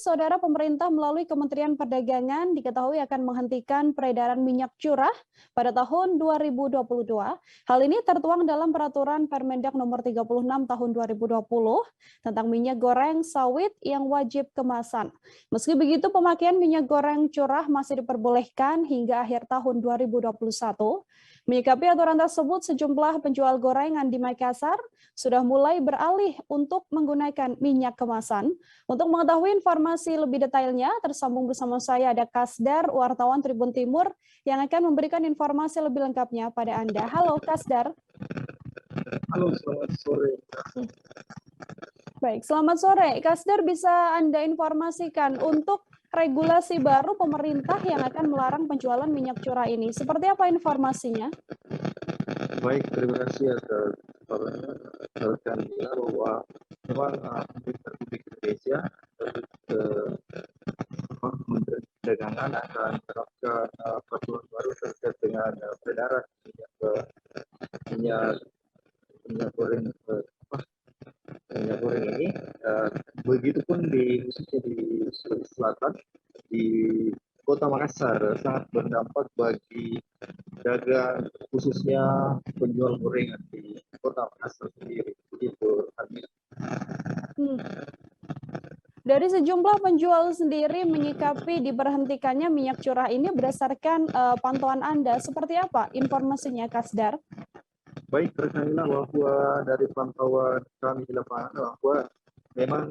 Saudara, pemerintah melalui Kementerian Perdagangan diketahui akan menghentikan peredaran minyak curah pada tahun 2022. Hal ini tertuang dalam Peraturan Permendak Nomor 36 Tahun 2020 tentang minyak goreng sawit yang wajib kemasan. Meski begitu, pemakaian minyak goreng curah masih diperbolehkan hingga akhir tahun 2021. Menyikapi aturan tersebut, sejumlah penjual gorengan di Makassar sudah mulai beralih untuk menggunakan minyak kemasan. Untuk mengetahui informasi lebih detailnya, tersambung bersama saya ada Kasdar, wartawan Tribun Timur, yang akan memberikan informasi lebih lengkapnya pada Anda. Halo Kasdar. Halo, selamat sore. Baik, selamat sore. Kasdar, bisa Anda informasikan untuk regulasi baru pemerintah yang akan melarang penjualan minyak curah ini. Seperti apa informasinya? Baik, terima kasih atas rekan kita bahwa memang pemerintah Republik Indonesia Kementerian Perdagangan akan menerapkan peraturan baru terkait dengan peredaran minyak goreng ini. Begitupun khususnya di Sulawesi Selatan, di Kota Makassar sangat berdampak bagi dagang, khususnya penjual gorengan di Kota Makassar sendiri. Begitu. Dari sejumlah penjual sendiri menyikapi diberhentikannya minyak curah ini berdasarkan pantauan Anda, seperti apa informasinya, Kasdar? Baik, rekanlah bahwa dari pantauan kami di lapangan bahwa memang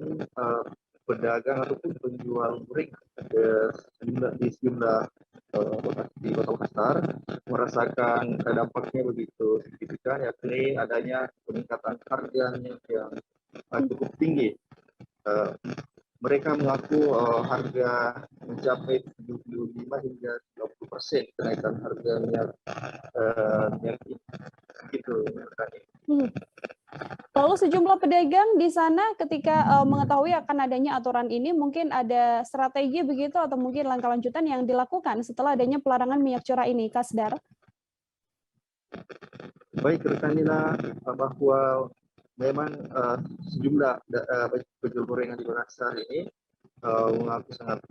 pedagang ataupun penjual gorengan di sejumlah di Kota Makassar merasakan dampaknya begitu signifikan, yakni adanya peningkatan harganya yang cukup tinggi. Mereka mengaku harga mencapai 75 hingga 90% kenaikan harga minyak ini. Gitu. Lalu sejumlah pedagang di sana ketika mengetahui akan adanya aturan ini, mungkin ada strategi begitu atau mungkin langkah lanjutan yang dilakukan setelah adanya pelarangan minyak curah ini, Kasdar? Baik, rekanila bahwa memang sejumlah penjual gorengan di Makassar ini mengaku sangat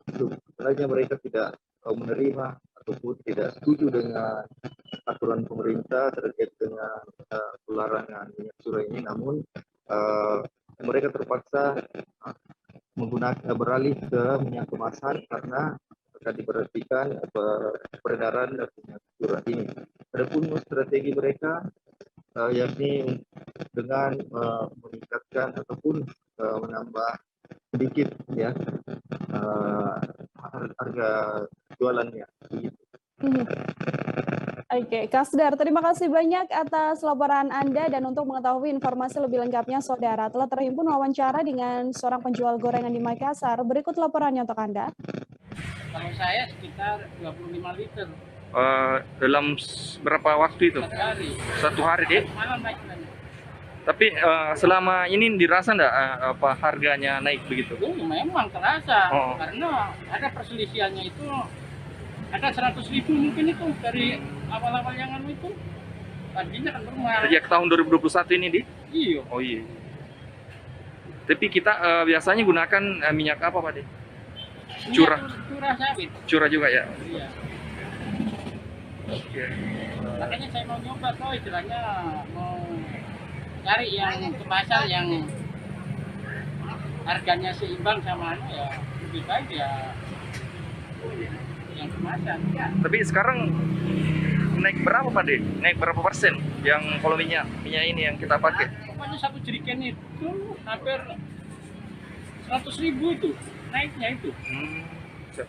sebenarnya mereka tidak menerima ataupun tidak setuju dengan aturan pemerintah terkait dengan pelarangan minyak curah ini, namun mereka terpaksa beralih ke minyak kemasan karena akan diberhentikan peredaran minyak curah ini. Adapun strategi mereka yakni dengan meningkatkan ataupun menambah sedikit ya harga jualannya. Oke, Kasdar, terima kasih banyak atas laporan Anda, dan untuk mengetahui informasi lebih lengkapnya, Saudara telah terhimpun wawancara dengan seorang penjual gorengan di Makassar. Berikut laporannya untuk Anda. Kalau saya sekitar 25 liter. Dalam berapa waktu itu? Satu hari deh. Malam naik lagi. Tapi selama ini dirasa enggak harganya naik begitu? Memang terasa, karena ada perselisihannya itu ada 100.000 mungkin itu dari awal-awal yang itu tadinya kan normal. Sejak tahun 2021 ini, Di? Iya. Oh iya. Tapi kita biasanya gunakan minyak apa, Pak, Di? Curah. Curah sawit. Curah juga ya? Iya. Oke. Makanya saya mau nyoba tuh, istilahnya mau cari yang kemasan yang harganya seimbang sama ya, lebih baik ya yang kemasan. Ya. Tapi sekarang naik berapa, Pak, De? Naik berapa persen yang kalau minyak ini yang kita pakai? Pokoknya satu jerigen itu hampir 100.000 itu naiknya itu. Siap.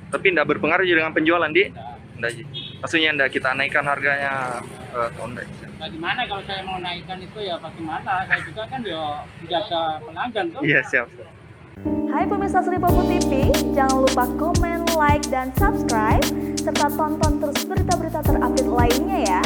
Tapi tidak berpengaruh dengan penjualan, Di? Enggak, maksudnya enggak kita naikkan harganya enggak. Bagaimana kalau saya mau naikkan itu ya bagaimana? Saya juga kan ya jasa pelanggan tuh. Iya, siap. Hai pemirsa Sri Popo TV, jangan lupa komen, like, dan subscribe, serta tonton terus berita-berita terupdate lainnya ya.